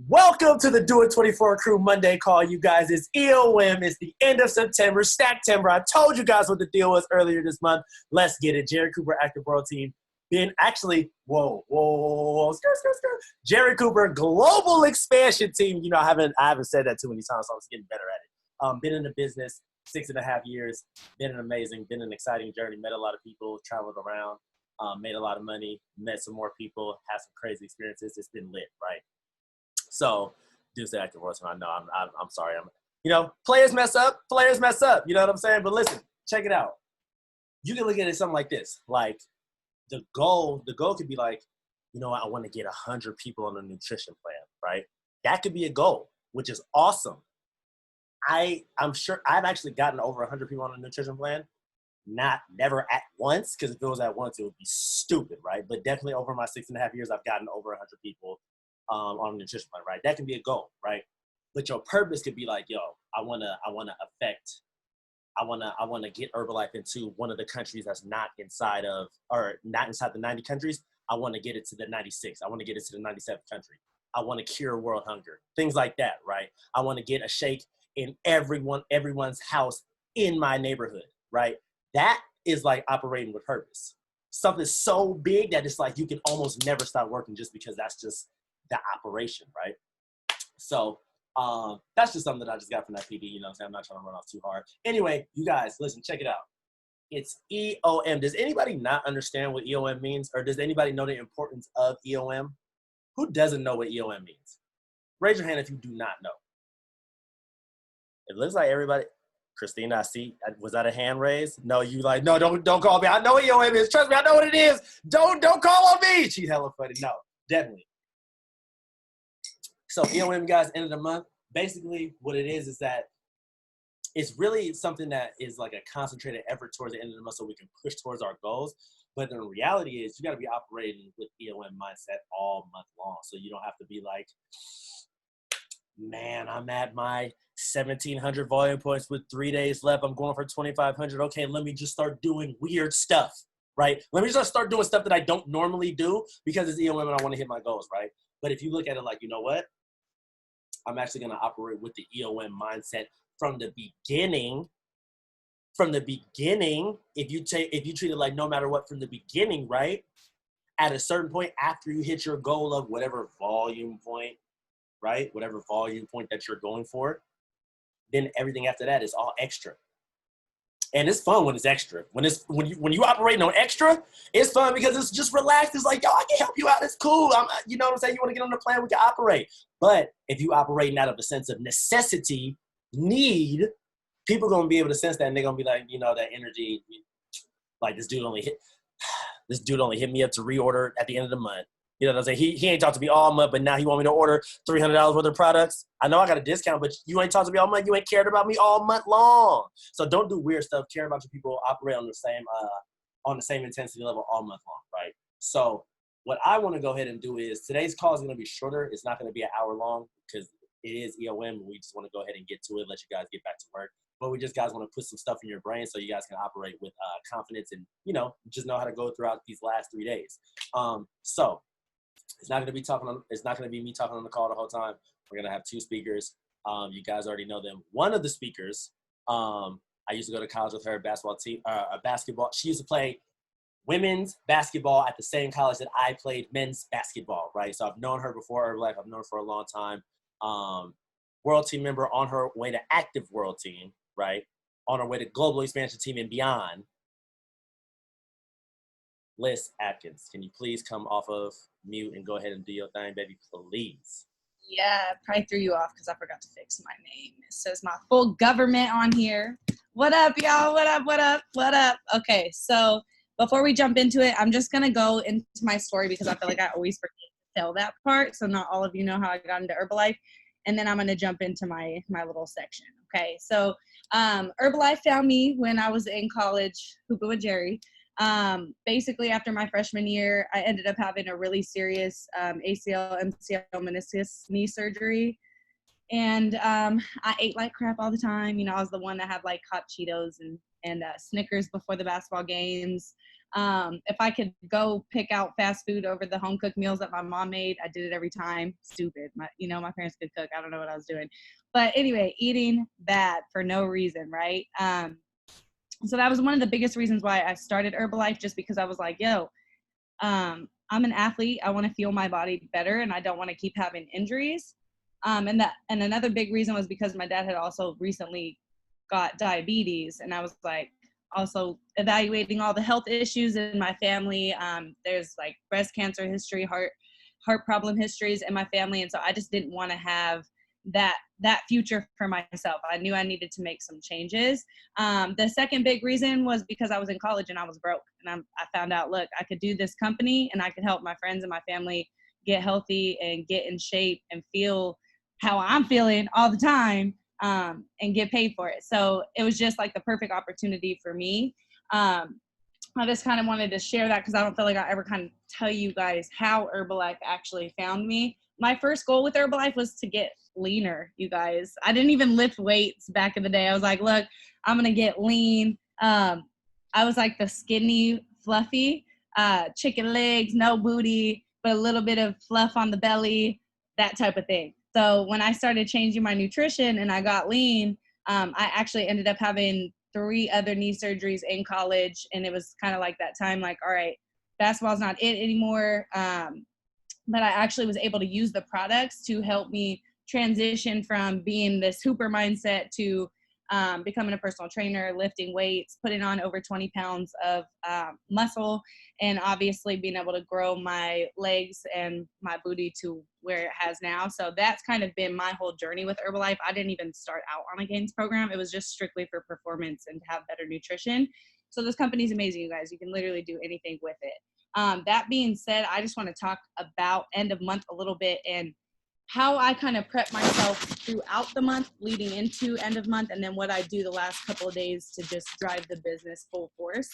Welcome to the Do It 24 Crew Monday call, you guys. It's EOM. It's the end of September, Stacktember. I told you guys what the deal was earlier this month. Let's get it. Jerry Cooper, Active World Team. Jerry Cooper, Global Expansion Team. You know, I haven't said that too many times, so I'm just getting better at it. Been in the business 6.5 years. Been amazing. Been an exciting journey. Met a lot of people. Traveled around. Made a lot of money. Met some more people. Had some crazy experiences. It's been lit, right? So, do say Active World Team. I know I'm sorry. Players mess up. Players mess up. You know what I'm saying? But listen, check it out. You can look at it something like this. Like the goal could be like, I want to get 100 people on a nutrition plan, right? That could be a goal, which is awesome. I'm sure I've actually gotten over 100 people on a nutrition plan. Never at once, because if it was at once, it would be stupid, right? But definitely over my 6.5 years, I've gotten over 100 people on a nutrition plan, right? That can be a goal, right? But your purpose could be like, I wanna get Herbalife into one of the countries that's not inside the 90 countries. I want to get it to the 96. I want to get it to the 97th country. I want to cure world hunger. Things like that, right? I want to get a shake in everyone's house in my neighborhood, right? That is like operating with purpose. Something so big that it's like you can almost never stop working just because that's just the operation, right? So that's just something that I just got from that PD, you know what I'm saying? I'm not trying to run off too hard. Anyway, you guys, listen, check it out. It's EOM. Does anybody not understand what EOM means? Or does anybody know the importance of EOM? Who doesn't know what EOM means? Raise your hand if you do not know. It looks like everybody. Christina, I see. Was that a hand raise? No, no, don't call me. I know what EOM is. Trust me, I know what it is. Don't call on me. She's hella funny. No, definitely. So EOM, guys, end of the month. Basically, what it is that it's really something that is like a concentrated effort towards the end of the month so we can push towards our goals. But the reality is you got to be operating with EOM mindset all month long. So you don't have to be like, man, I'm at my 1,700 volume points with 3 days left. I'm going for 2,500. Okay, let me just start doing weird stuff, right? Let me just start doing stuff that I don't normally do because it's EOM and I want to hit my goals, right? But if you look at it like, you know what? I'm actually going to operate with the EOM mindset from the beginning. From the beginning, if you treat it like no matter what from the beginning, right? At a certain point after you hit your goal of whatever volume point, right? Whatever volume point that you're going for, then everything after that is all extra. And it's fun when it's extra. When you operating on extra, it's fun because it's just relaxed. It's like, I can help you out. It's cool. You know what I'm saying? You want to get on the plan, we can operate. But if you operating out of a sense of necessity, need, people are going to be able to sense that, and they're going to be like, that energy, like this dude only hit me up to reorder at the end of the month. You know what I'm saying? He ain't talked to me all month, but now he want me to order $300 worth of products. I know I got a discount, but you ain't talked to me all month. You ain't cared about me all month long. So don't do weird stuff. Care about your people. Operate on the same intensity level all month long, right? So what I want to go ahead and do is today's call is going to be shorter. It's not going to be an hour long because it is EOM, and we just want to go ahead and get to it, let you guys get back to work. But we just guys want to put some stuff in your brain so you guys can operate with confidence and, just know how to go throughout these last 3 days. So it's not going to be me talking on the call the whole time. We're going to have two speakers. You guys already know them. One of the speakers, I used to go to college with her basketball. She used to play women's basketball at the same college that I played men's basketball, right? So I've known her before Herbalife. I've known her for a long time. World team member on her way to active world team, right? On her way to global expansion team and beyond. Liz Atkins, can you please come off of mute and go ahead and do your thing, baby, please? Yeah, probably threw you off because I forgot to fix my name. It says my full government on here. What up, y'all? What up? Okay, so before we jump into it, I'm just going to go into my story because I feel like I always forget to tell that part. So not all of you know how I got into Herbalife. And then I'm going to jump into my little section. Okay, so Herbalife found me when I was in college, hooping with Jerry. Basically, after my freshman year, I ended up having a really serious ACL, MCL, meniscus knee surgery. And I ate like crap all the time. You know, I was the one that had like hot Cheetos and Snickers before the basketball games. If I could go pick out fast food over the home cooked meals that my mom made, I did it every time. Stupid. My parents could cook. I don't know what I was doing. But anyway, eating bad for no reason, right? So that was one of the biggest reasons why I started Herbalife, just because I was like, yo, I'm an athlete. I want to feel my body better, and I don't want to keep having injuries. And another big reason was because my dad had also recently got diabetes, and I was like also evaluating all the health issues in my family. There's like breast cancer history, heart problem histories in my family, and so I just didn't want to have that future for myself. I knew I needed to make some changes. The second big reason was because I was in college and I was broke, and I found out, look, I could do this company and I could help my friends and my family get healthy and get in shape and feel how I'm feeling all the time, and get paid for it. So it was just like the perfect opportunity for me. I just kind of wanted to share that because I don't feel like I ever kind of tell you guys how Herbalife actually found me. My first goal with Herbalife was to get leaner, you guys. I didn't even lift weights back in the day. I was like, look, I'm going to get lean. I was like the skinny, fluffy, chicken legs, no booty, but a little bit of fluff on the belly, that type of thing. So when I started changing my nutrition and I got lean, I actually ended up having 3 other knee surgeries in college. And it was kind of like that time, like, all right, basketball's not it anymore. But I actually was able to use the products to help me transition from being this hooper mindset to becoming a personal trainer, lifting weights, putting on over 20 pounds of muscle, and obviously being able to grow my legs and my booty to where it has now. So that's kind of been my whole journey with Herbalife. I didn't even start out on a gains program. It was just strictly for performance and to have better nutrition. So this company is amazing, you guys. You can literally do anything with it. That being said, I just want to talk about end of month a little bit and how I kind of prep myself throughout the month leading into end of month, and then what I do the last couple of days to just drive the business full force.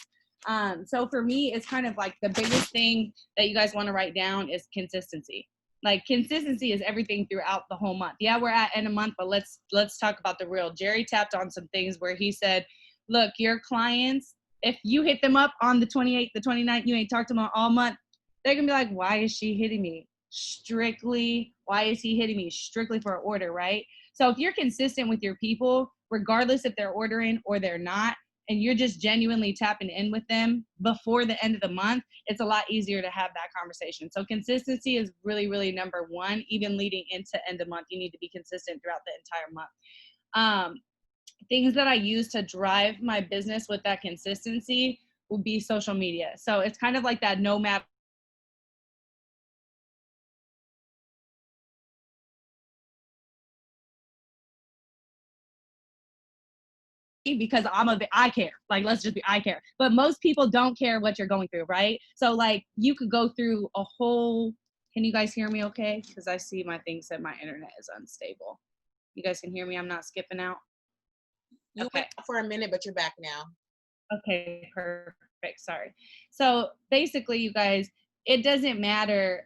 So for me, it's kind of like the biggest thing that you guys want to write down is consistency. Like consistency is everything throughout the whole month. Yeah, we're at end of month, but let's talk about the real. Jerry tapped on some things where he said, look, your clients, if you hit them up on the 28th, the 29th, you ain't talked to them all month, they're going to be like, why is she hitting me? Why is he hitting me? Strictly for an order, right? So if you're consistent with your people, regardless if they're ordering or they're not, and you're just genuinely tapping in with them before the end of the month, it's a lot easier to have that conversation. So consistency is really, really number one. Even leading into end of month, you need to be consistent throughout the entire month. Things that I use to drive my business with that consistency will be social media. So it's kind of like that no matter because I care. Like, let's just be, I care. But most people don't care what you're going through, right? So like you could go through a whole, can you guys hear me okay? Because I see my thing said my internet is unstable. You guys can hear me? I'm not skipping out. You went for a minute, but you're back now. Okay, perfect. Sorry. So basically, you guys, it doesn't matter.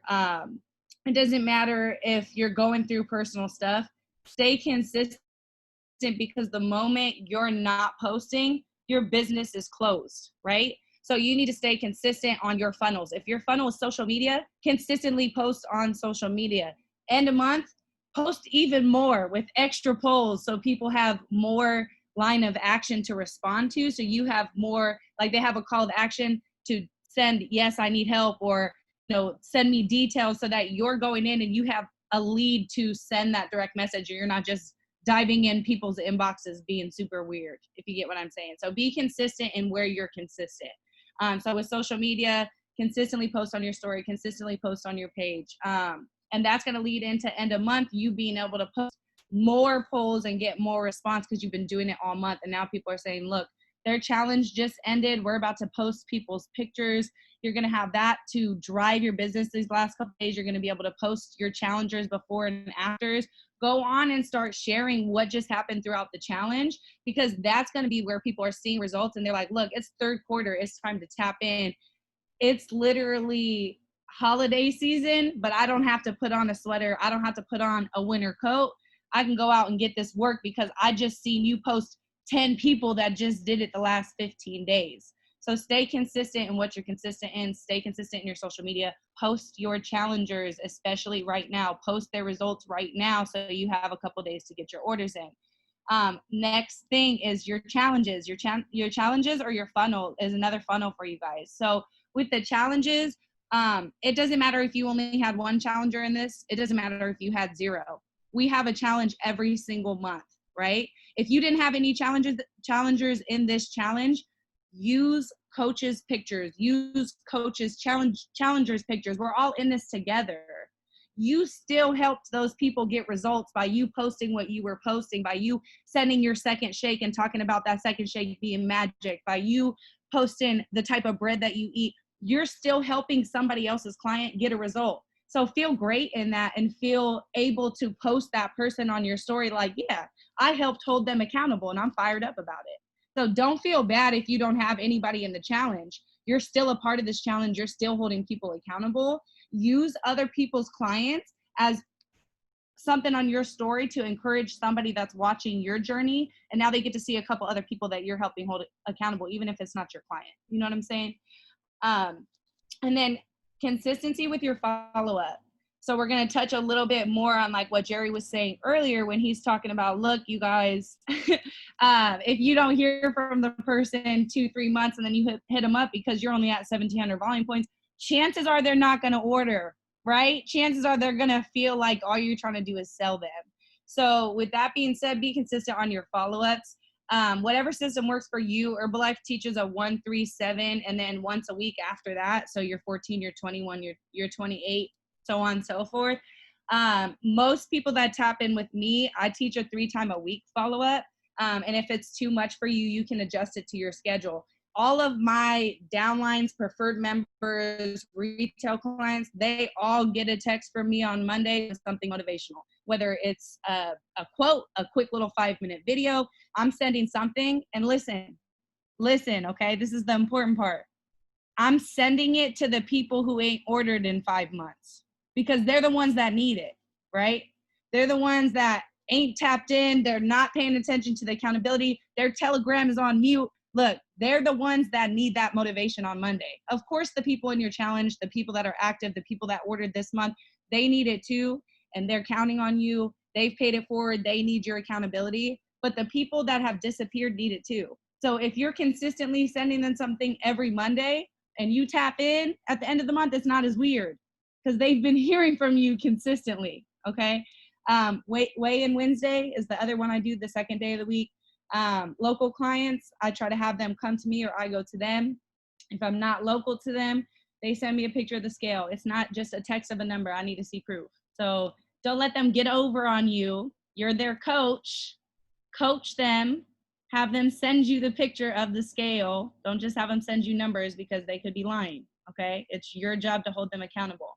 It doesn't matter if you're going through personal stuff. Stay consistent, because the moment you're not posting, your business is closed, right? So you need to stay consistent on your funnels. If your funnel is social media, consistently post on social media. End of month, post even more with extra polls so people have more line of action to respond to. So you have more, like they have a call to action to send, yes, I need help, or send me details, so that you're going in and you have a lead to send that direct message, or you're not just diving in people's inboxes being super weird, if you get what I'm saying. So be consistent in where you're consistent. So with social media, consistently post on your story, consistently post on your page. And that's going to lead into end of month, you being able to post more polls and get more response because you've been doing it all month. And now people are saying, look, their challenge just ended. We're about to post people's pictures. You're going to have that to drive your business these last couple of days. You're going to be able to post your challengers before and afters. Go on and start sharing what just happened throughout the challenge, because that's going to be where people are seeing results. And they're like, look, it's third quarter. It's time to tap in. It's literally holiday season, but I don't have to put on a sweater. I don't have to put on a winter coat. I can go out and get this work because I just seen you post 10 people that just did it the last 15 days. So stay consistent in what you're consistent in. Stay consistent in your social media. Post your challengers, especially right now. Post their results right now so you have a couple days to get your orders in. Next thing is your challenges. Your challenges or your funnel is another funnel for you guys. So with the challenges, it doesn't matter if you only had one challenger in this. It doesn't matter if you had 0. We have a challenge every single month, right? If you didn't have any challengers in this challenge, use coaches' pictures, use coaches' challengers' pictures. We're all in this together. You still helped those people get results by you posting what you were posting, by you sending your second shake and talking about that second shake being magic, by you posting the type of bread that you eat. You're still helping somebody else's client get a result. So feel great in that and feel able to post that person on your story like, yeah, I helped hold them accountable and I'm fired up about it. So don't feel bad if you don't have anybody in the challenge. You're still a part of this challenge. You're still holding people accountable. Use other people's clients as something on your story to encourage somebody that's watching your journey. And now they get to see a couple other people that you're helping hold accountable, even if it's not your client. You know what I'm saying? And then consistency with your follow-up. So we're going to touch a little bit more on like what Jerry was saying earlier when he's talking about, look, you guys, if you don't hear from the person 2-3 months and then you hit them up because you're only at 1,700 volume points, chances are they're not going to order, right? Chances are they're going to feel like all you're trying to do is sell them. So with that being said, be consistent on your follow-ups. Whatever system works for you. Herbalife teaches a 1-3-7 and then once a week after that. So you're 14, you're 21, you're 28, so on and so forth. Most people that tap in with me, I teach a 3-time-a-week follow-up. And if it's too much for you, you can adjust it to your schedule. All of my downlines, preferred members, retail clients, they all get a text from me on Monday with something motivational. Whether it's a quote, a quick little 5-minute video, I'm sending something. And listen, okay? This is the important part. I'm sending it to the people who ain't ordered in 5 months because they're the ones that need it, right? They're the ones that ain't tapped in. They're not paying attention to the accountability. Their Telegram is on mute. Look, they're the ones that need that motivation on Monday. Of course, the people in your challenge, the people that are active, the people that ordered this month, they need it too. And they're counting on you. They've paid it forward. They need your accountability. But the people that have disappeared need it too. So if you're consistently sending them something every Monday and you tap in at the end of the month, it's not as weird because they've been hearing from you consistently, okay? Weigh-in Wednesday is the other one I do the second day of the week. Local clients, I try to have them come to me or I go to them. If I'm not local to them, they send me a picture of the scale. It's not just a text of a number. I need to see proof. So don't let them get over on you. You're their coach. Coach them. Have them send you the picture of the scale. Don't just have them send you numbers because they could be lying, okay? It's your job to hold them accountable.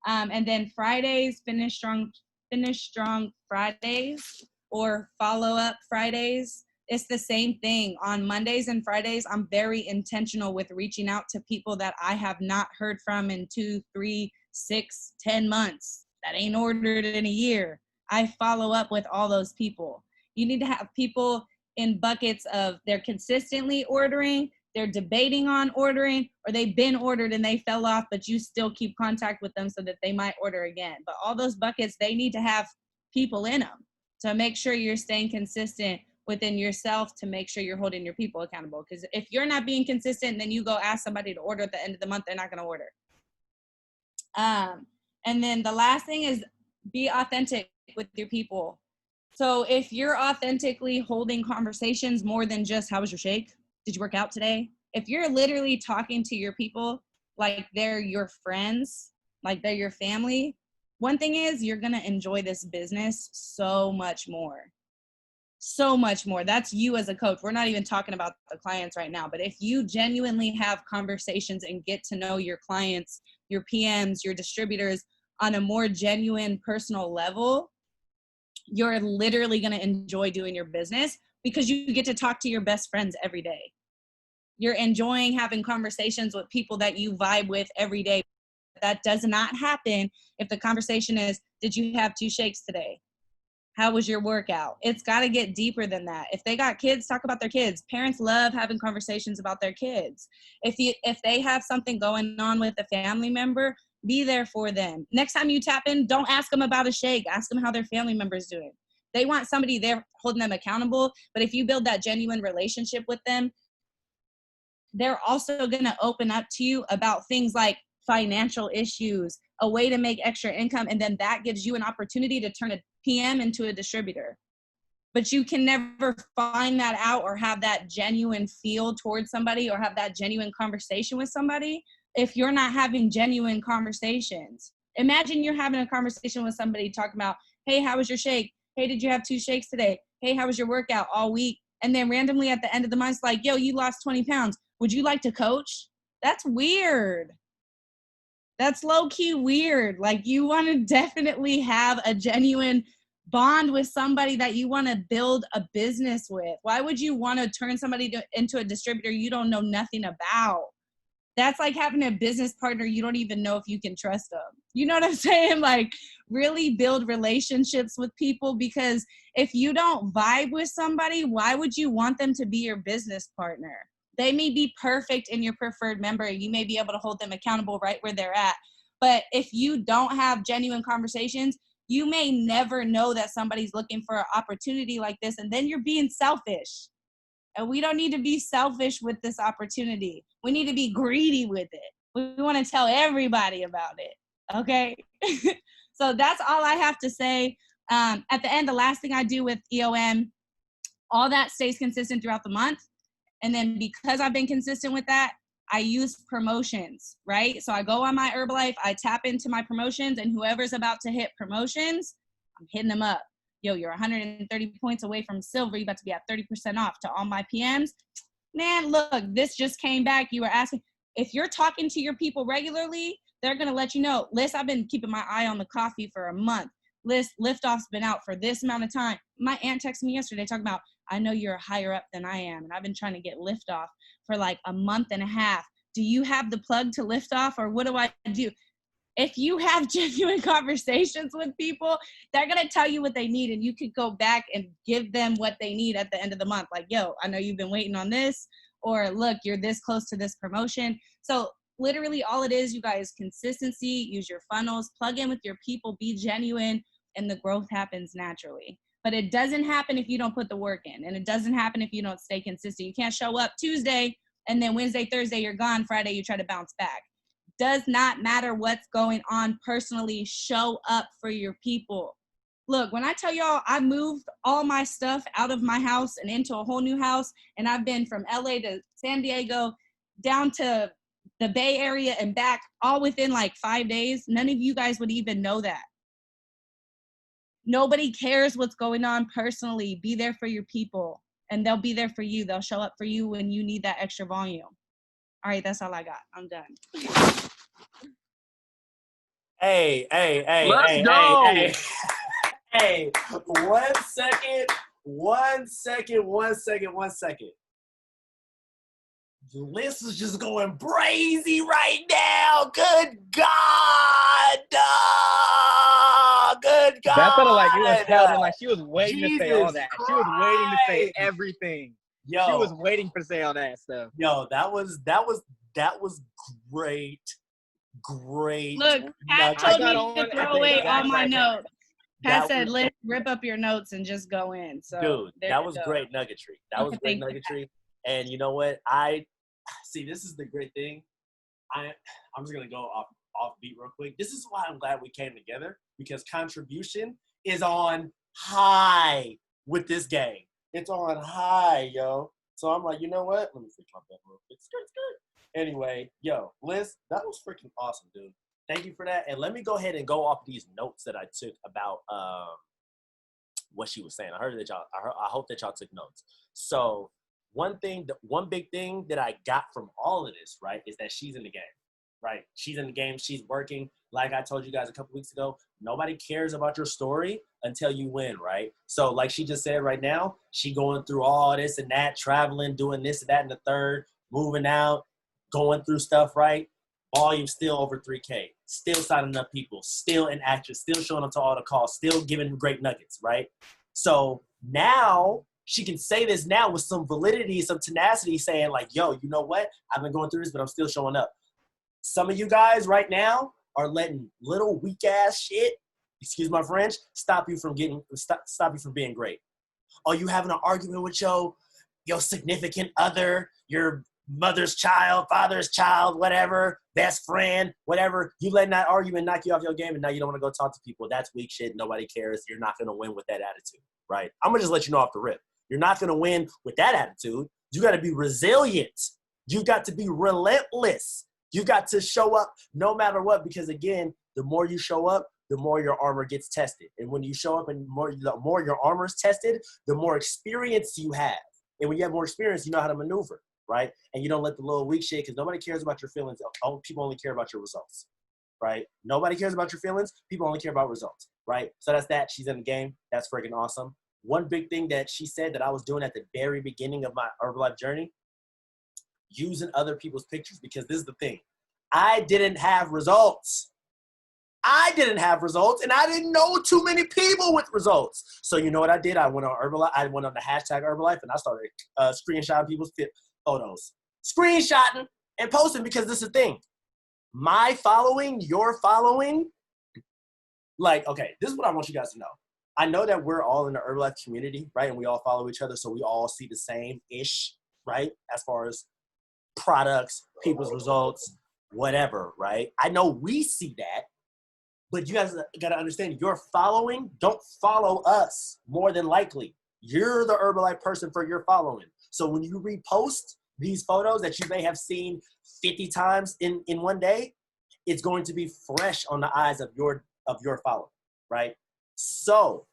And then Fridays, finish strong Fridays or follow-up Fridays. It's the same thing. On Mondays and Fridays, I'm very intentional with reaching out to people that I have not heard from in 2, 3, 6, 10 months that ain't ordered in a year. I follow up with all those people. You need to have people in buckets of they're consistently ordering, they're debating on ordering, or they've been ordered and they fell off, but you still keep contact with them so that they might order again. But all those buckets, they need to have people in them to make sure you're staying consistent within yourself to make sure you're holding your people accountable. Because if you're not being consistent, then you go ask somebody to order at the end of the month, they're not going to order. And then the last thing is be authentic with your people. So if you're authentically holding conversations more than just, how was your shake? Did you work out today? If you're literally talking to your people like they're your friends, like they're your family, one thing is you're going to enjoy this business so much more. So much more. That's you as a coach. We're not even talking about the clients right now, but if you genuinely have conversations and get to know your clients, your PMs, your distributors on a more genuine personal level, you're literally going to enjoy doing your business because you get to talk to your best friends every day. You're enjoying having conversations with people that you vibe with every day. That does not happen if the conversation is, did you have 2 shakes today? How was your workout? It's got to get deeper than that. If they got kids, talk about their kids. Parents love having conversations about their kids. If they have something going on with a family member, be there for them. Next time you tap in, don't ask them about a shake. Ask them how their family member's doing. They want somebody there holding them accountable. But if you build that genuine relationship with them, they're also going to open up to you about things like financial issues, a way to make extra income, and then that gives you an opportunity to turn a PM into a distributor. But you can never find that out or have that genuine feel towards somebody or have that genuine conversation with somebody if you're not having genuine conversations. Imagine you're having a conversation with somebody talking about, hey, how was your shake? Hey, did you have 2 shakes today? Hey, how was your workout all week? And then randomly at the end of the month, it's like, yo, you lost 20 pounds. Would you like to coach? That's weird. That's low-key weird. Like, you want to definitely have a genuine bond with somebody that you want to build a business with. Why would you want to turn somebody into a distributor you don't know nothing about? That's like having a business partner you don't even know if you can trust them. You know what I'm saying? Like, really build relationships with people, because if you don't vibe with somebody, why would you want them to be your business partner? They may be perfect in your preferred member. You may be able to hold them accountable right where they're at. But if you don't have genuine conversations, you may never know that somebody's looking for an opportunity like this, and then you're being selfish. And we don't need to be selfish with this opportunity. We need to be greedy with it. We want to tell everybody about it. Okay? So that's all I have to say. At the end, the last thing I do with EOM, all that stays consistent throughout the month. And then because I've been consistent with that, I use promotions, right? So I go on my Herbalife, I tap into my promotions, and whoever's about to hit promotions, I'm hitting them up. Yo, you're 130 points away from silver. You about to be at 30% off to all my PMs. Man, look, this just came back. You were asking. If you're talking to your people regularly, they're going to let you know, Liz, I've been keeping my eye on the coffee for a month. Liz, Liftoff's been out for this amount of time. My aunt texted me yesterday talking about, I know you're higher up than I am, and I've been trying to get Liftoff for like a month and a half. Do you have the plug to Liftoff, or what do I do? If you have genuine conversations with people, they're going to tell you what they need, and you could go back and give them what they need at the end of the month. Like, yo, I know you've been waiting on this, or look, you're this close to this promotion. So literally all it is, you guys, consistency, use your funnels, plug in with your people, be genuine, and the growth happens naturally. But it doesn't happen if you don't put the work in, and it doesn't happen if you don't stay consistent. You can't show up Tuesday, and then Wednesday, Thursday, you're gone. Friday, you try to bounce back. Does not matter what's going on personally. Show up for your people. Look, when I tell y'all I moved all my stuff out of my house and into a whole new house, and I've been from LA to San Diego down to the Bay Area and back all within like 5 days, none of you guys would even know that. Nobody cares what's going on personally. Be there for your people, and they'll be there for you. They'll show up for you when you need that extra volume. All right, that's all I got. I'm done. Hey, Let's go. hey, 1 second. The list is just going brazy right now. Good God. Good God. That felt like it was held in, like she was waiting to say all Jesus that. She was waiting to say Christ. everything. Yo, She was waiting to say all that stuff. Yo, that was great. Look, Pat told me to throw away all my notes. Pat said, let's rip up your notes and just go in. So, dude, that was great nuggetry. And you know what? See, this is the great thing. I'm just gonna go off beat real quick. This is why I'm glad we came together, because contribution is on high with this gang. It's on high, yo. So I'm like, you know what? Let me fix my bed real quick. Skirt. Anyway, yo, Liz, that was freaking awesome, dude. Thank you for that. And let me go ahead and go off these notes that I took about what she was saying. I hope that y'all took notes. So one big thing that I got from all of this, right, is that she's in the game, right? She's in the game. She's working. Like I told you guys a couple weeks ago, nobody cares about your story until you win, right? So like she just said right now, she going through all this and that, traveling, doing this and that and the third, moving out, going through stuff, right? volume still over 3K, still signing up people, still an actress, still showing up to all the calls, still giving great nuggets, right? So now she can say this now with some validity, some tenacity, saying like, yo, you know what? I've been going through this, but I'm still showing up. Some of you guys right now are letting little weak ass shit, excuse my French, stop you from being great. Are you having an argument with your significant other, your mother's child, father's child, whatever, best friend, whatever? You letting that argument knock you off your game, and now you don't want to go talk to people. That's weak shit. Nobody cares. You're not going to win with that attitude, right? I'm going to just let you know off the rip. You're not going to win with that attitude. You got to be resilient. You got to be relentless. You got to show up no matter what, because again, the more you show up, the more your armor gets tested. And when you show up and the more your armor is tested, the more experience you have. And when you have more experience, you know how to maneuver, right? And you don't let the little weak shit, because nobody cares about your feelings. People only care about your results, right? Nobody cares about your feelings. People only care about results, right? So that's that. She's in the game. That's freaking awesome. One big thing that she said that I was doing at the very beginning of my Herbalife journey, using other people's pictures, because this is the thing. I didn't have results. And I didn't know too many people with results. So you know what I did? I went on Herbalife. I went on the hashtag Herbalife, and I started screenshotting people's photos. Screenshotting and posting, because this is the thing. My following, your following, like, okay, this is what I want you guys to know. I know that we're all in the Herbalife community, right? And we all follow each other, so we all see the same-ish, right? As far as products, people's results, whatever, right? I know we see that, but you guys got to understand, your following don't follow us more than likely. You're the Herbalife person for your following. So when you repost these photos that you may have seen 50 times in one day, it's going to be fresh on the eyes of your following, right? So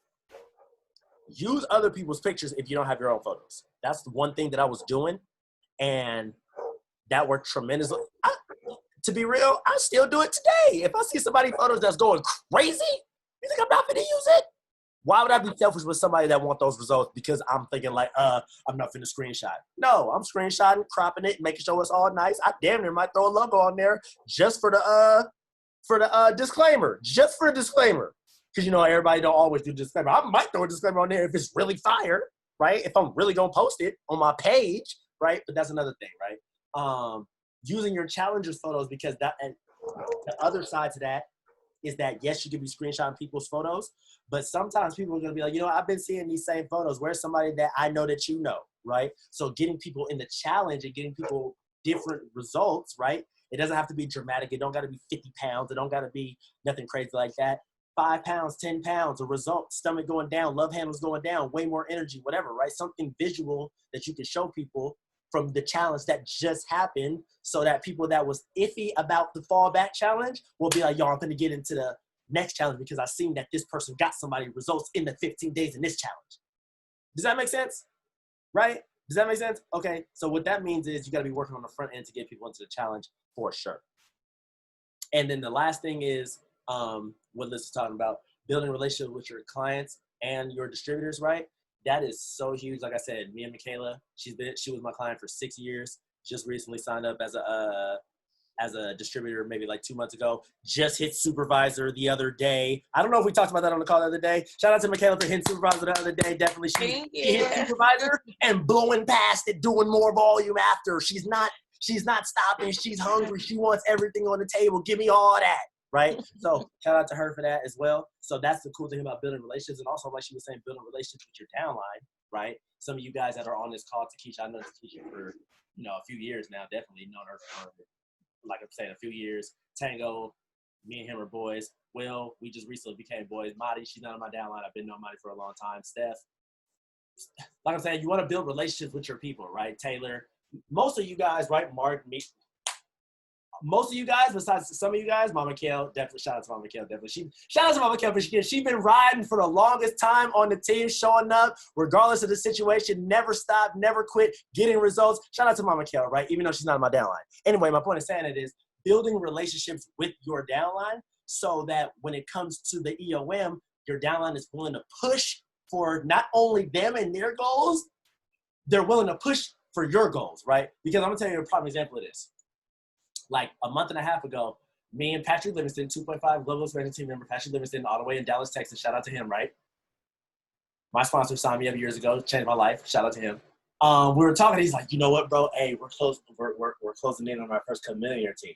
use other people's pictures if you don't have your own photos. That's the one thing that I was doing, and that worked tremendously. To be real, I still do it today. If I see somebody's photos that's going crazy, you think I'm not going to use it? Why would I be selfish with somebody that want those results because I'm thinking like, I'm not finna screenshot? No, I'm screenshotting, cropping it, making sure it's all nice. I damn near might throw a logo on there just for the disclaimer, just for a disclaimer. Because, you know, everybody don't always do disclaimer. I might throw a disclaimer on there if it's really fire, right? If I'm really going to post it on my page, right? But that's another thing, right? Using your challengers photos, because that, and the other side to that is that, yes, you can be screenshotting people's photos, but sometimes people are going to be like, you know, I've been seeing these same photos. Where's somebody that I know that you know, right? So getting people in the challenge and getting people different results, right? It doesn't have to be dramatic. It don't got to be 50 pounds. It don't got to be nothing crazy like that. 5 pounds, 10 pounds, a result, stomach going down, love handles going down, way more energy, whatever, right? Something visual that you can show people from the challenge that just happened, so that people that was iffy about the fallback challenge will be like, yo, I'm going to get into the next challenge because I've seen that this person got somebody results in the 15 days in this challenge. Does that make sense? Right? Does that make sense? Okay. So what that means is you got to be working on the front end to get people into the challenge for sure. And then the last thing is what Liz is talking about, building relationships with your clients and your distributors, right? That is so huge. Like I said, me and Michaela, she was my client for 6 years. Just recently signed up as a distributor maybe like 2 months ago. Just hit supervisor the other day. I don't know if we talked about that on the call the other day. Shout out to Michaela for hitting supervisor the other day. Definitely she hit supervisor and blowing past it, doing more volume after. She's not stopping. She's hungry. She wants everything on the table. Give me all that. Right? So shout out to her for that as well. So that's the cool thing about building relationships. And also, like she was saying, building relationships with your downline, right? Some of you guys that are on this call, Takesha, I know Takesha for, you know, a few years now, definitely known her for, like I'm saying, a few years. Tango, me and him are boys. Will, we just recently became boys. Madi, she's not on my downline. I've been knowing Madi for a long time. Steph, like I'm saying, you want to build relationships with your people, right? Taylor, most of you guys, right? Mark, me, most of you guys, besides some of you guys, Mama Kale, definitely shout out to Mama Kale, definitely. Shout out to Mama Kale for she's been riding for the longest time on the team, showing up regardless of the situation, never stop, never quit, getting results. Shout out to Mama Kale, right? Even though she's not in my downline. Anyway, my point of saying it is building relationships with your downline so that when it comes to the EOM, your downline is willing to push for not only them and their goals, they're willing to push for your goals, right? Because I'm gonna tell you a prime example of this. like a month and a half ago, me and Patrick Livingston, 2.5 Global Expansion Team member, Patrick Livingston, all the way in Dallas, Texas. Shout out to him, right? My sponsor signed me up years ago, changed my life. Shout out to him. We were talking. He's like, you know what, bro? Hey, we're closing in on our first millionaire team.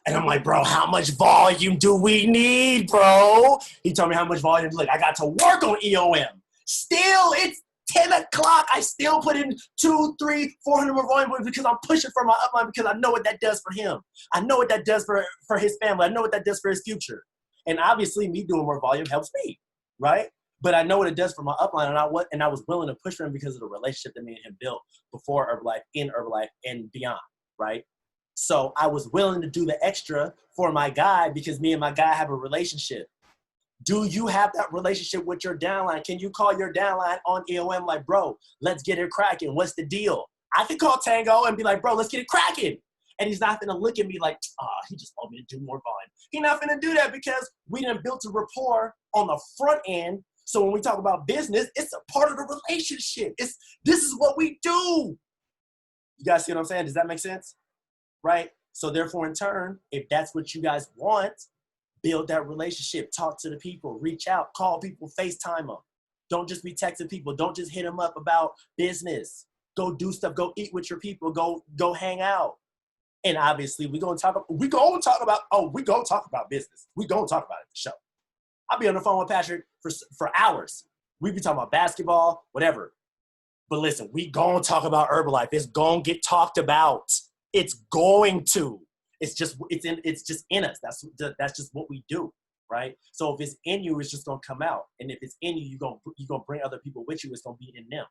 And I'm like, bro, how much volume do we need, bro? He told me how much volume. Look, I got to work on EOM. Still, it's 10 o'clock. I still put in 200, 300, 400 more volume points because I'm pushing for my upline because I know what that does for him. I know what that does for his family. I know what that does for his future. And obviously, me doing more volume helps me, right? But I know what it does for my upline, and I was willing to push for him because of the relationship that me and him built before Herbalife, in Herbalife, and beyond, right? So I was willing to do the extra for my guy because me and my guy have a relationship. Do you have that relationship with your downline? Can you call your downline on EOM like, bro, let's get it cracking. What's the deal? I can call Tango and be like, bro, let's get it cracking. And he's not going to look at me like, he just told me to do more volume. He's not going to do that because we done built a rapport on the front end. So when we talk about business, it's a part of the relationship. This is what we do. You guys see what I'm saying? Does that make sense? Right? So therefore, in turn, if that's what you guys want, build that relationship, talk to the people, reach out, call people, FaceTime them. Don't just be texting people. Don't just hit them up about business. Go do stuff. Go eat with your people. Go hang out. And obviously, we're going to talk about business. We're going to talk about it at the show. I'll be on the phone with Patrick for hours. We be talking about basketball, whatever. But listen, we going to talk about Herbalife. It's going to get talked about. It's going to. It's just in us. That's just what we do, right? So if it's in you, it's just gonna come out. And if it's in you, you're gonna bring other people with you. It's gonna be in them.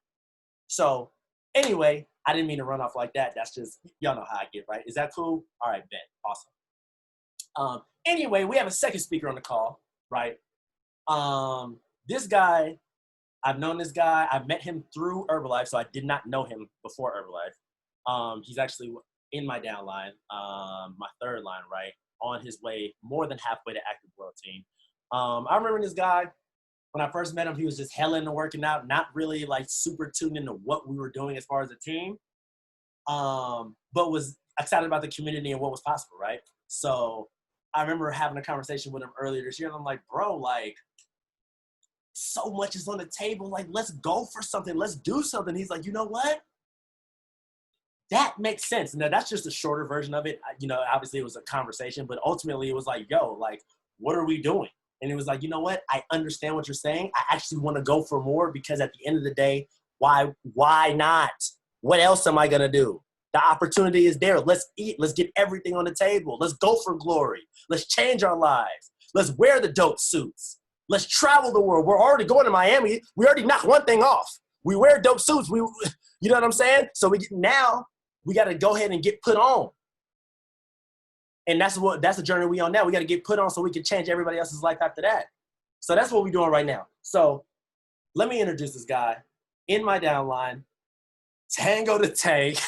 So anyway, I didn't mean to run off like that. That's just, y'all know how I get, right? Is that cool? All right, bet. Awesome. Anyway, we have a second speaker on the call, right? This guy, I've known this guy. I met him through Herbalife, so I did not know him before Herbalife. He's actually in my downline, my third line, right, on his way, more than halfway to active world team. I remember this guy, when I first met him, he was just hella into working out, not really like super tuned into what we were doing as far as a team, but was excited about the community and what was possible, right? So I remember having a conversation with him earlier this year, and I'm like, bro, like, so much is on the table. Like, let's go for something. Let's do something. He's like, you know what? That makes sense. Now, that's just a shorter version of it. You know, obviously it was a conversation, but ultimately it was like, yo, like, what are we doing? And it was like, you know what? I understand what you're saying. I actually want to go for more because at the end of the day, why not? What else am I going to do? The opportunity is there. Let's eat. Let's get everything on the table. Let's go for glory. Let's change our lives. Let's wear the dope suits. Let's travel the world. We're already going to Miami. We already knocked one thing off. We wear dope suits. You know what I'm saying? So now we got to go ahead and get put on. And that's the journey we on now. We got to get put on so we can change everybody else's life after that. So that's what we're doing right now. So let me introduce this guy in my downline, Tango to Take.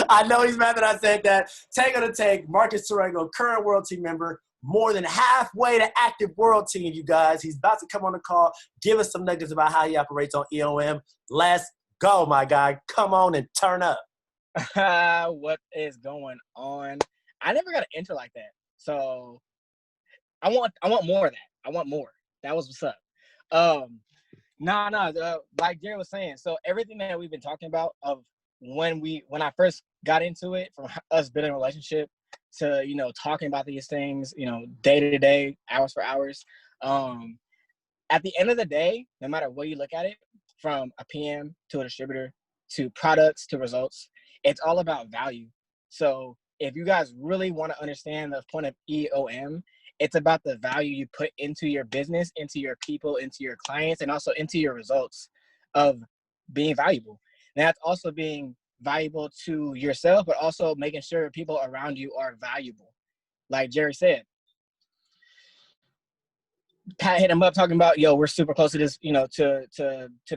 I know he's mad that I said that. Tango to Take, Marcus Tarango, current world team member, more than halfway to active world team, you guys. He's about to come on the call, give us some nuggets about how he operates on EOM. Let's go, my guy. Come on and turn up. What is going on? I never got an intro like that. So I want more of that. I want more. That was what's up. Like Jerry was saying, so everything that we've been talking about of when I first got into it, from us building a relationship to, you know, talking about these things, you know, day to day, hours for hours. At the end of the day, no matter what you look at it, from a PM to a distributor to products to results, it's all about value. So if you guys really want to understand the point of EOM, it's about the value you put into your business, into your people, into your clients, and also into your results of being valuable. And that's also being valuable to yourself, but also making sure people around you are valuable. Like Jerry said, Pat hit him up talking about, yo, we're super close to this, you know, to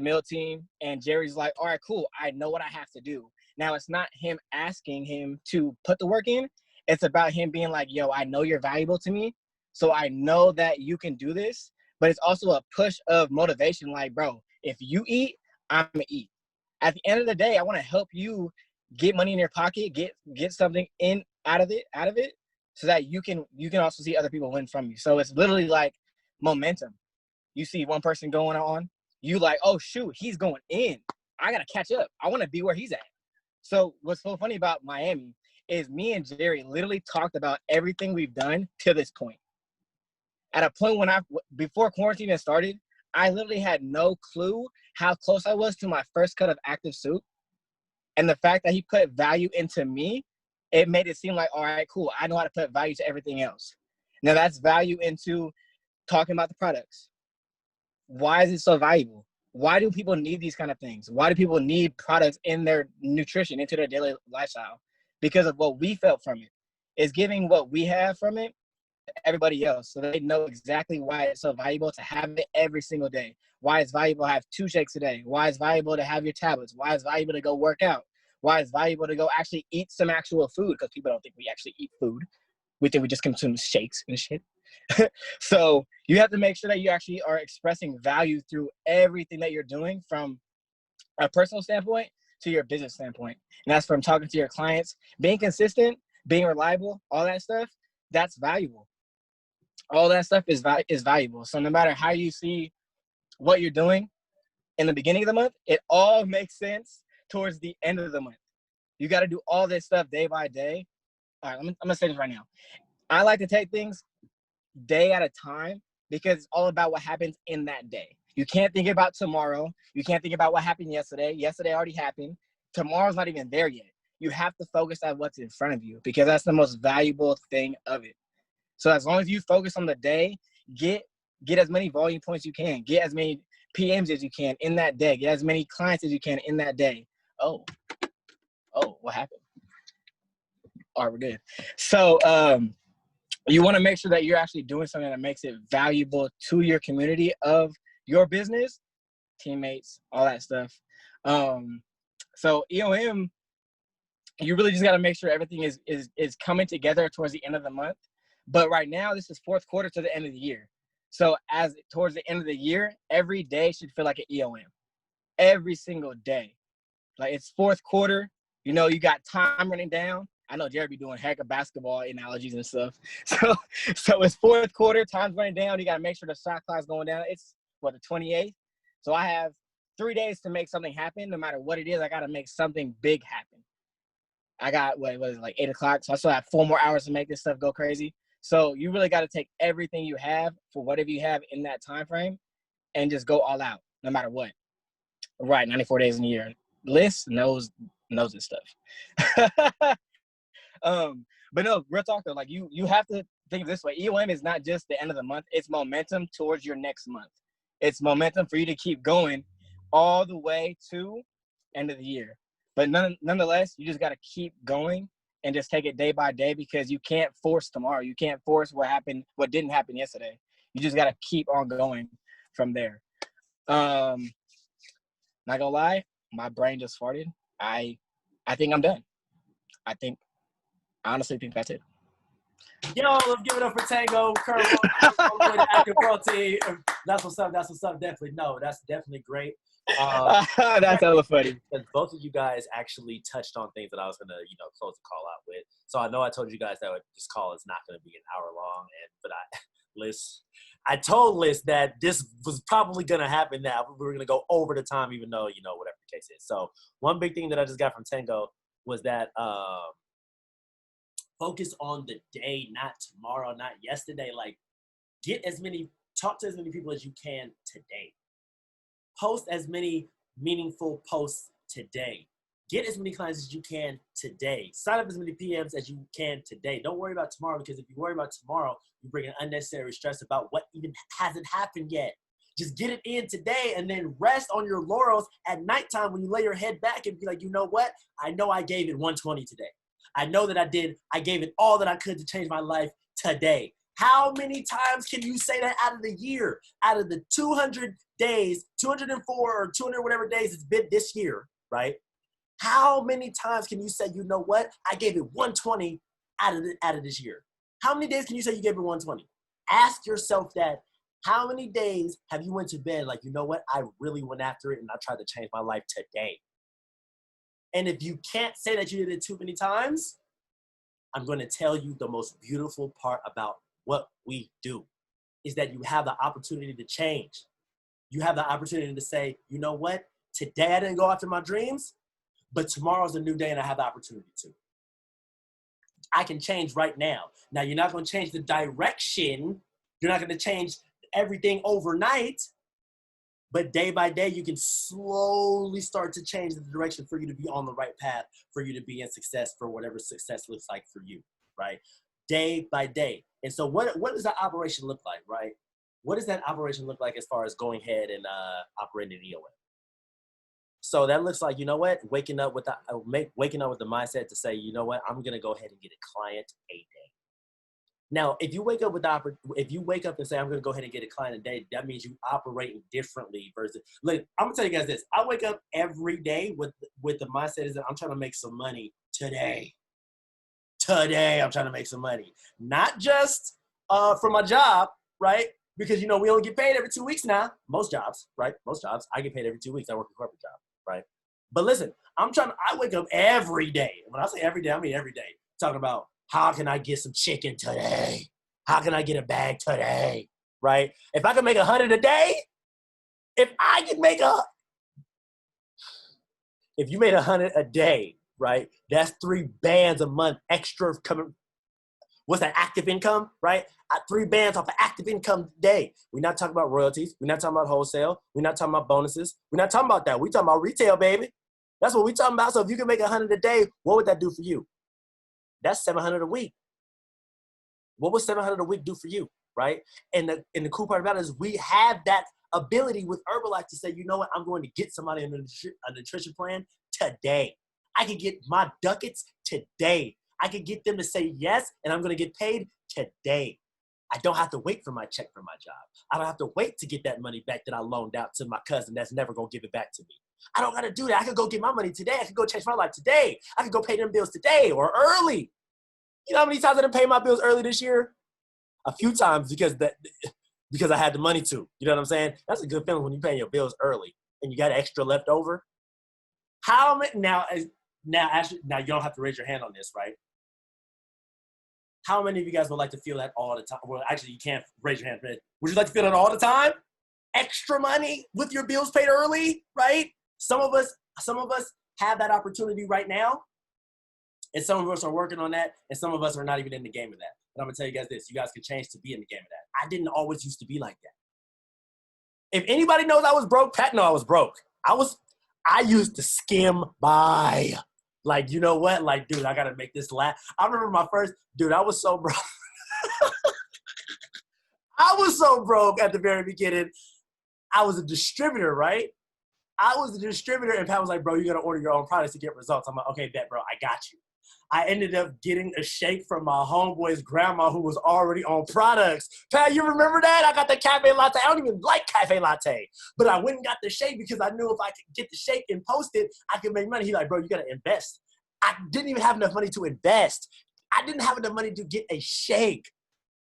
Mill team. And Jerry's like, all right, cool. I know what I have to do. Now, it's not him asking him to put the work in. It's about him being like, yo, I know you're valuable to me, so I know that you can do this. But it's also a push of motivation. Like, bro, if you eat, I'm going to eat. At the end of the day, I want to help you get money in your pocket, get something in out of it, so that you can also see other people win from you. So it's literally like momentum. You see one person going on, you like, oh shoot, he's going in. I gotta catch up. I want to be where he's at. So what's so funny about Miami is me and Jerry literally talked about everything we've done to this point. At a point when before quarantine had started, I literally had no clue how close I was to my first cut of active suit. And the fact that he put value into me, it made it seem like, all right, cool. I know how to put value to everything else. Now that's value into talking about the products. Why is it so valuable? Why do people need these kind of things? Why do people need products in their nutrition, into their daily lifestyle? Because of what we felt from it. It's giving what we have from it to everybody else, so they know exactly why it's so valuable to have it every single day. Why it's valuable to have 2 shakes a day. Why it's valuable to have your tablets. Why it's valuable to go work out. Why it's valuable to go actually eat some actual food, because people don't think we actually eat food. We think we just consume shakes and shit. So you have to make sure that you actually are expressing value through everything that you're doing, from a personal standpoint to your business standpoint. And that's from talking to your clients, being consistent, being reliable, all that stuff, that's valuable. All that stuff is valuable. So no matter how you see what you're doing in the beginning of the month, it all makes sense towards the end of the month. You got to do all this stuff day by day. All right, I'm going to say this right now. I like to take things day at a time, because it's all about what happens in that day. You can't think about tomorrow. You can't think about what happened yesterday. Yesterday already happened. Tomorrow's not even there yet. You have to focus on what's in front of you, because that's the most valuable thing of it. So as long as you focus on the day, get as many volume points you can, get as many PMs as you can in that day, get as many clients as you can in that day. Oh, what happened? All right, we're good. So you want to make sure that you're actually doing something that makes it valuable to your community of your business, teammates, all that stuff. So EOM, you really just got to make sure everything is coming together towards the end of the month. But right now, this is fourth quarter to the end of the year. So as towards the end of the year, every day should feel like an EOM. Every single day. Like, it's fourth quarter. You know, you got time running down. I know Jerry be doing heck of basketball analogies and stuff. So it's fourth quarter, time's running down. You got to make sure the shot clock's going down. It's, the 28th? So I have 3 days to make something happen. No matter what it is, I got to make something big happen. I got, what is it, like 8 o'clock? So I still have 4 more hours to make this stuff go crazy. So you really got to take everything you have for whatever you have in that time frame and just go all out, no matter what. Right, 94 days in a year. List knows this stuff. But no, real talk though, like you have to think this way. EOM is not just the end of the month, it's momentum towards your next month. It's momentum for you to keep going all the way to end of the year. But nonetheless, you just got to keep going and just take it day by day, because you can't force tomorrow. You can't force what didn't happen yesterday. You just got to keep on going from there. Not gonna lie, my brain just farted. I think I'm done. I honestly think that's it. Yo, let's give it up for Tango, Curl, Active Protein. That's what's up. Definitely. No, that's definitely great. That's hella funny. Because both of you guys actually touched on things that I was gonna, close the call out with. So I know I told you guys that this call is not gonna be an hour long, but I told Liz that this was probably gonna happen. Now we were gonna go over the time, even though whatever the case is. So one big thing that I just got from Tango was that focus on the day, not tomorrow, not yesterday. Like, talk to as many people as you can today. Post as many meaningful posts today. Get as many clients as you can today. Sign up as many PMs as you can today. Don't worry about tomorrow, because if you worry about tomorrow, you bring an unnecessary stress about what even hasn't happened yet. Just get it in today and then rest on your laurels at nighttime when you lay your head back and be like, you know what? I know I gave it 120 today. I know that I gave it all that I could to change my life today. How many times can you say that out of the year? Out of the 200 days, 204 or 200 whatever days it's been this year, right? How many times can you say, you know what? I gave it 120 out of this year. How many days can you say you gave it 120? Ask yourself that. How many days have you went to bed like, you know what? I really went after it and I tried to change my life today. And if you can't say that you did it too many times, I'm going to tell you the most beautiful part about what we do is that you have the opportunity to change. You have the opportunity to say, you know what? Today I didn't go after my dreams, but tomorrow's a new day and I have the opportunity to. I can change right now. Now, you're not going to change the direction. You're not going to change everything overnight. But day by day, you can slowly start to change the direction for you to be on the right path, for you to be in success, for whatever success looks like for you, right? Day by day. And so what does that operation look like, right? What does that operation look like as far as going ahead and operating EOM? So that looks like, you know what, waking up with the mindset to say, you know what, I'm gonna go ahead and get a client a day. Now, if you wake up and say, I'm gonna go ahead and get a client a day, that means you operating differently versus. Like, I'm gonna tell you guys this: I wake up every day with the mindset is that I'm trying to make some money today. Today, I'm trying to make some money, not just from my job, right? Because we only get paid every 2 weeks now. Most jobs, right? Most jobs, I get paid every 2 weeks. I work a corporate job. Right? But listen, I wake up every day. When I say every day, I mean every day. Talking about how can I get some chicken today? How can I get a bag today? Right? If I can make 100 a day, if you made 100 a day, right? That's 3 bands a month extra coming. What's that active income, right? 3 bands off an active income day. We're not talking about royalties. We're not talking about wholesale. We're not talking about bonuses. We're not talking about that. We're talking about retail, baby. That's what we're talking about. So if you can make 100 a day, what would that do for you? That's 700 a week. What would 700 a week do for you, right? And the cool part about it is we have that ability with Herbalife to say, you know what? I'm going to get somebody on a nutrition plan today. I can get my ducats today. I can get them to say yes, and I'm going to get paid today. I don't have to wait for my check from my job. I don't have to wait to get that money back that I loaned out to my cousin that's never going to give it back to me. I don't got to do that. I can go get my money today. I can go change my life today. I can go pay them bills today or early. You know how many times I didn't pay my bills early this year? A few times because I had the money to. You know what I'm saying? That's a good feeling when you pay your bills early and you got extra left over. How many now you don't have to raise your hand on this, right? How many of you guys would like to feel that all the time? Well, actually, you can't raise your hand. Would you like to feel that all the time? Extra money with your bills paid early, right? Some of us have that opportunity right now, and some of us are working on that, and some of us are not even in the game of that. But I'm gonna tell you guys this: you guys can change to be in the game of that. I didn't always used to be like that. If anybody knows I was broke, Pat know I was broke. I used to skim by. Like, you know what? Like, dude, I got to make this last. I remember my first, dude, I was so broke. I was so broke at the very beginning. I was a distributor, right? I was a distributor, and Pat was like, bro, you got to order your own products to get results. I'm like, okay, bet, bro, I got you. I ended up getting a shake from my homeboy's grandma who was already on products. Pat, you remember that? I got the cafe latte. I don't even like cafe latte. But I went and got the shake because I knew if I could get the shake and post it, I could make money. He's like, bro, you got to invest. I didn't even have enough money to invest. I didn't have enough money to get a shake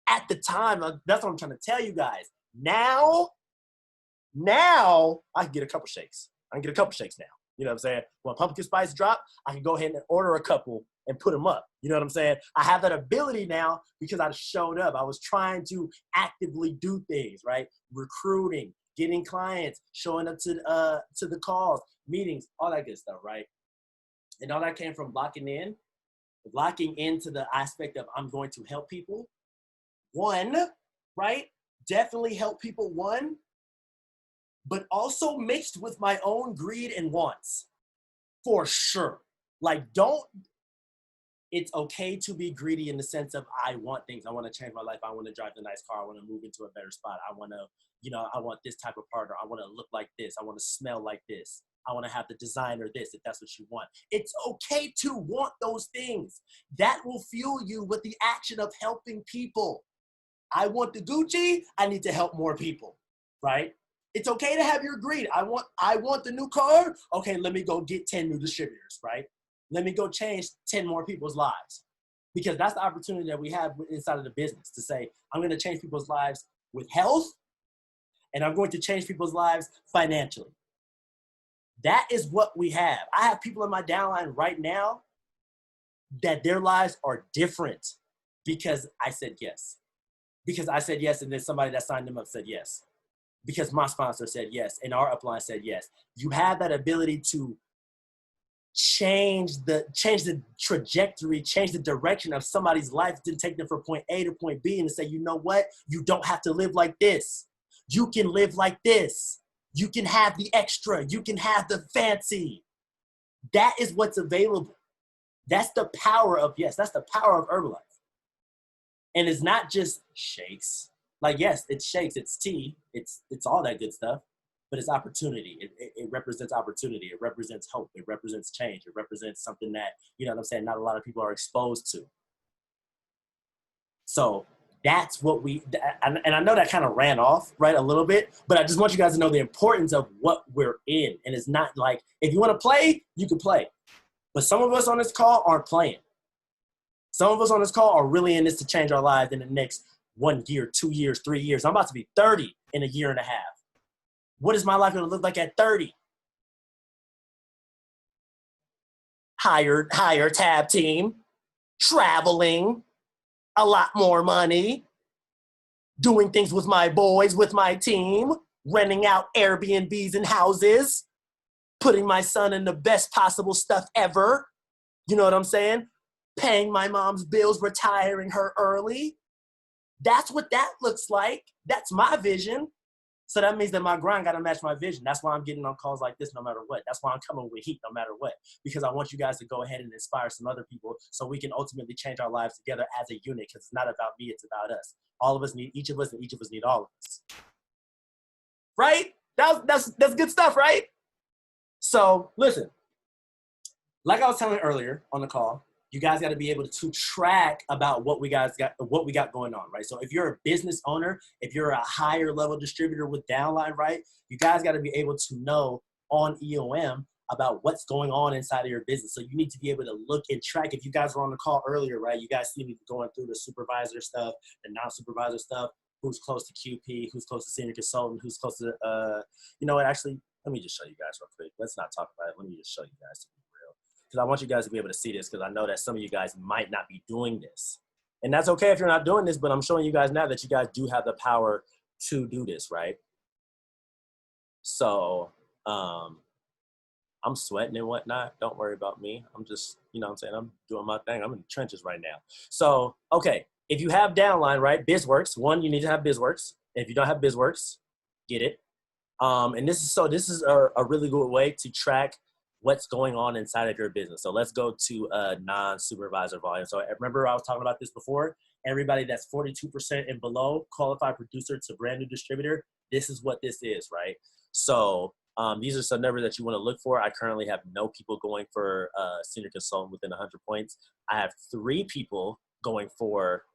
at the time. That's what I'm trying to tell you guys. Now, I can get a couple shakes. I can get a couple shakes now. You know what I'm saying? When pumpkin spice drop, I can go ahead and order a couple and put them up. You know what I'm saying? I have that ability now because I showed up. I was trying to actively do things, right? Recruiting, getting clients, showing up to the calls, meetings, all that good stuff, right? And all that came from locking into the aspect of I'm going to help people. One, right? Definitely help people, one, but also mixed with my own greed and wants, for sure. Like, it's okay to be greedy in the sense of I want things. I want to change my life. I want to drive the nice car. I want to move into a better spot. I want to, I want this type of partner. I want to look like this. I want to smell like this. I want to have the designer this, if that's what you want. It's okay to want those things. That will fuel you with the action of helping people. I want the Gucci. I need to help more people, right? It's okay to have your greed. I want the new car. Okay, let me go get 10 new distributors, right? Let me go change 10 more people's lives. Because that's the opportunity that we have inside of the business to say, I'm going to change people's lives with health, and I'm going to change people's lives financially. That is what we have. I have people in my downline right now that their lives are different because I said yes. Because I said yes, and then somebody that signed them up said yes. Because my sponsor said yes, and our upline said yes. You have that ability to change the trajectory, change the direction of somebody's life, to take them from point A to point B, and to say, you know what? You don't have to live like this. You can live like this. You can have the extra. You can have the fancy. That is what's available. That's the power of, yes, that's the power of Herbalife. And it's not just shakes. Like, yes, it's shakes, it's tea, it's all that good stuff, but it's opportunity. It represents opportunity. It represents hope. It represents change. It represents something that, you know what I'm saying, not a lot of people are exposed to. So that's what and I know that kind of ran off, right, a little bit, but I just want you guys to know the importance of what we're in. And it's not like, if you want to play, you can play. But some of us on this call aren't playing. Some of us on this call are really in this to change our lives in the next 1 year, 2 years, 3 years. I'm about to be 30 in a year and a half. What is my life going to look like at 30? Higher tab team, traveling, a lot more money, doing things with my boys, with my team, renting out Airbnbs and houses, putting my son in the best possible stuff ever. You know what I'm saying? Paying my mom's bills, retiring her early. That's what that looks like. That's my vision. So that means that my grind got to match my vision. That's why I'm getting on calls like this no matter what. That's why I'm coming with heat no matter what. Because I want you guys to go ahead and inspire some other people so we can ultimately change our lives together as a unit, because it's not about me, it's about us. All of us need each of us, and each of us need all of us. Right? That's good stuff, right? So listen, like I was telling earlier on the call, you guys got to be able to track about what we got going on, right? So if you're a business owner, if you're a higher level distributor with downline, right, you guys got to be able to know on EOM about what's going on inside of your business. So you need to be able to look and track. If you guys were on the call earlier, right, you guys see me going through the supervisor stuff, the non-supervisor stuff, who's close to QP, who's close to senior consultant, who's close to, you know what, actually, let me just show you guys real quick. Let's not talk about it. Let me just show you guys. Because I want you guys to be able to see this, because I know that some of you guys might not be doing this. And that's okay if you're not doing this, but I'm showing you guys now that you guys do have the power to do this, right? So I'm sweating and whatnot. Don't worry about me. I'm just, you know what I'm saying? I'm doing my thing. I'm in the trenches right now. So, okay, if you have downline, right, BizWorks, one, you need to have BizWorks. If you don't have BizWorks, get it. And this is a really good way to track what's going on inside of your business. So let's go to non-supervisor volume. So remember I was talking about this before. Everybody that's 42% and below, qualified producer to brand new distributor, this is what this is, right? So these are some numbers that you want to look for. I currently have no people going for senior consultant within 100 points. I have 3 people going for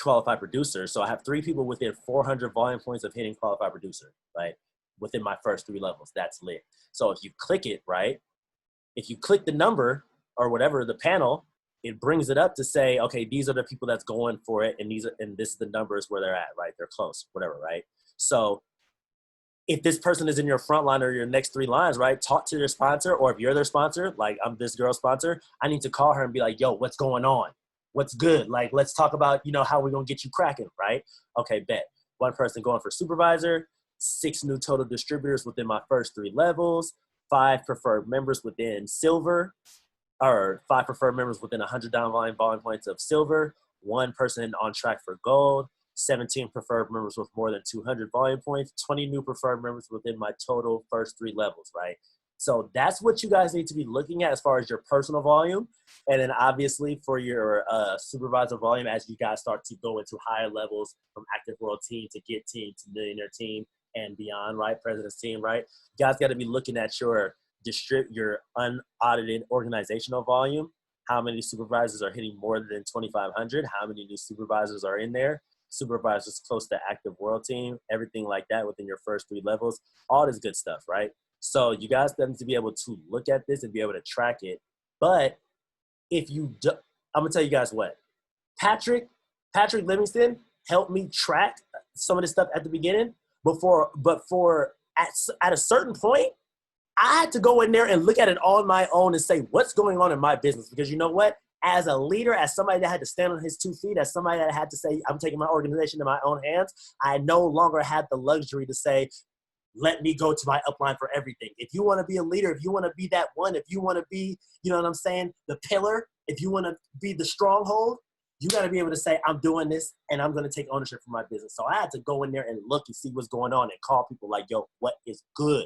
qualified producer. So I have 3 people within 400 volume points of hitting qualified producer, right? Within my first 3 levels. That's lit. So if you click it, right? If you click the number or whatever, the panel, it brings it up to say, okay, these are the people that's going for it, and this is the numbers where they're at, right? They're close, whatever, right? So if this person is in your front line or your next 3 lines, right, talk to your sponsor, or if you're their sponsor, like I'm this girl's sponsor, I need to call her and be like, yo, what's going on? What's good? Like, let's talk about, you know, how we're going to get you cracking, right? Okay, bet. 1 person going for supervisor, 6 new total distributors within my first 3 levels, 5 preferred members within silver, or 5 preferred members within 100 downline volume points of silver, 1 person on track for gold, 17 preferred members with more than 200 volume points, 20 new preferred members within my total first 3 levels, right? So that's what you guys need to be looking at as far as your personal volume. And then obviously for your supervisor volume, as you guys start to go into higher levels from active world team to get team to millionaire team and beyond, right? President's team, right? You guys got to be looking at your unaudited organizational volume. How many supervisors are hitting more than 2,500? How many new supervisors are in there? Supervisors close to active world team, everything like that within your first 3 levels, all this good stuff, right? So you guys need to be able to look at this and be able to track it. But if you do, I'm gonna tell you guys what, Patrick Livingston helped me track some of this stuff at the beginning. At a certain point, I had to go in there and look at it on my own and say, what's going on in my business? Because you know what? as a leader, as somebody that had to stand on his 2 feet, as somebody that had to say, I'm taking my organization in my own hands, I no longer had the luxury to say, let me go to my upline for everything. If you want to be a leader, if you want to be that one, if you want to be, you know what I'm saying, the pillar, if you want to be the stronghold, you got to be able to say, I'm doing this and I'm going to take ownership for my business. So I had to go in there and look and see what's going on and call people like, yo, what is good?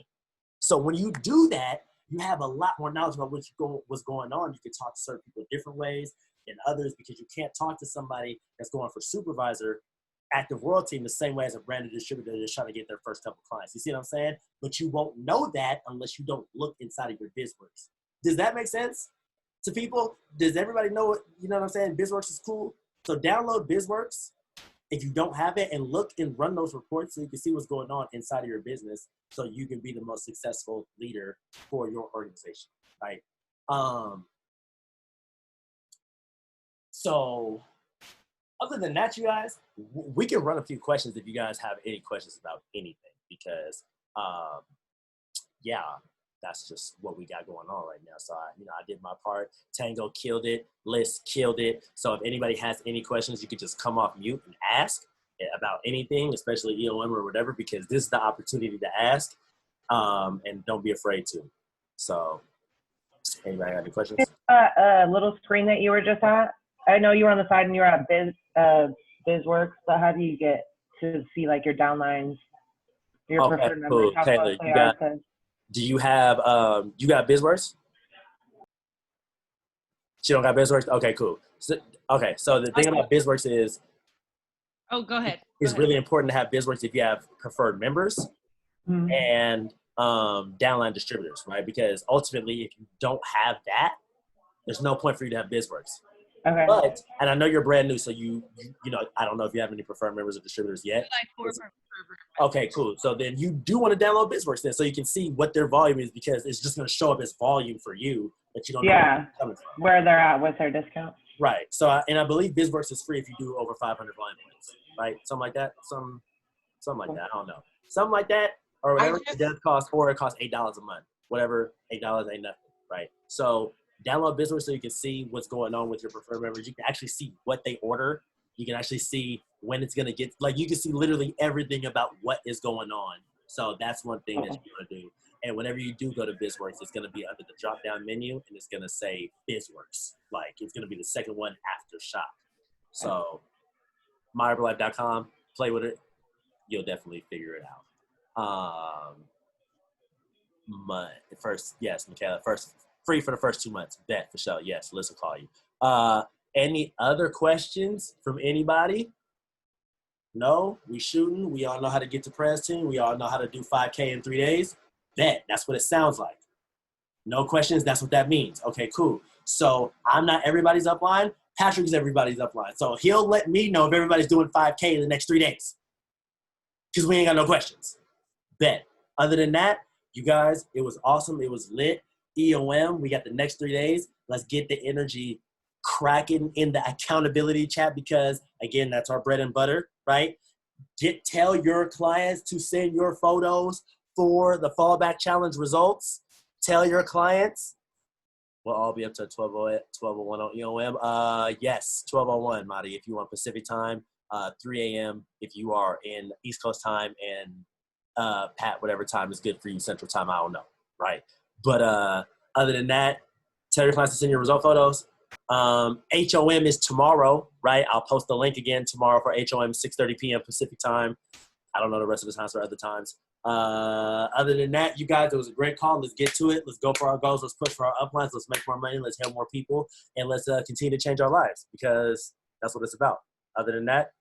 So when you do that, you have a lot more knowledge about what's going on. You can talk to certain people different ways than others because you can't talk to somebody that's going for supervisor active world team the same way as a branded distributor that's trying to get their first couple clients. You see what I'm saying? But you won't know that unless you don't look inside of your BizWorks. Does that make sense to people? Does everybody know what, you know what I'm saying? BizWorks is cool. So download BizWorks if you don't have it and look and run those reports so you can see what's going on inside of your business so you can be the most successful leader for your organization, right? So other than that, you guys, we can run a few questions if you guys have any questions about anything because, yeah, that's just what we got going on right now. So, I did my part. Tango killed it. Liz killed it. So if anybody has any questions, you could just come off mute and ask about anything, especially EOM or whatever, because this is the opportunity to ask, and don't be afraid to. So anybody have any questions? Little screen that you were just at. I know you were on the side and you were at BizWorks, but how do you get to see like your downlines, your preferred members, how Taylor, close they are to? Do you have, you got BizWorks? She don't got BizWorks? Okay, cool. So the thing about BizWorks is, Oh, go ahead. It's really important to have BizWorks if you have preferred members and downline distributors, right? Because ultimately, if you don't have that, there's no point for you to have BizWorks. Okay. But, and I know you're brand new, so you know, I don't know if you have any preferred members or distributors yet. Okay, cool. So then you do want to download BizWorks then so you can see what their volume is because it's just going to show up as volume for you, but you don't know where it's coming from. Where they're at with their discount. Right. So, and I believe BizWorks is free if you do over 500 volume points, right? Something like that. Something like that. I don't know. Something like that or whatever. It does cost, or it costs $8 a month. Whatever, $8 ain't nothing, right? So download BizWorks so you can see what's going on with your preferred members. You can actually see what they order. You can actually see when it's going to get, like you can see literally everything about what is going on. So that's one thing that you want to do. And whenever you do go to BizWorks, it's going to be under the drop-down menu, and it's going to say BizWorks. Like, it's going to be the second one after shop. So, myherbalife.com, play with it. You'll definitely figure it out. Michaela, first, free for the first 2 months. Bet, for sure. Yes, Liz will call you. Any other questions from anybody? No? We shooting. We all know how to get to press team. We all know how to do 5K in 3 days. Bet. That's what it sounds like. No questions. That's what that means. Okay, cool. So I'm not everybody's upline. Patrick is everybody's upline. So he'll let me know if everybody's doing 5K in the next 3 days. Because we ain't got no questions. Bet. Other than that, you guys, it was awesome. It was lit. EOM, we got the next 3 days. Let's get the energy cracking in the accountability chat because, again, that's our bread and butter, right? Tell your clients to send your photos for the fallback challenge results. Tell your clients. We'll all be up to 12:01 on EOM. Yes, 12:01, Marty, if you want Pacific time. 3 a.m. if you are in East Coast time, and Pat, whatever time is good for you, Central time, I don't know, right? But other than that, tell your clients to send your result photos. HOM is tomorrow, right? I'll post the link again tomorrow for HOM, 6:30 p.m. Pacific time. I don't know the rest of the times for other times. Other than that, you guys, it was a great call. Let's get to it. Let's go for our goals. Let's push for our uplines. Let's make more money. Let's help more people. And let's continue to change our lives because that's what it's about. Other than that,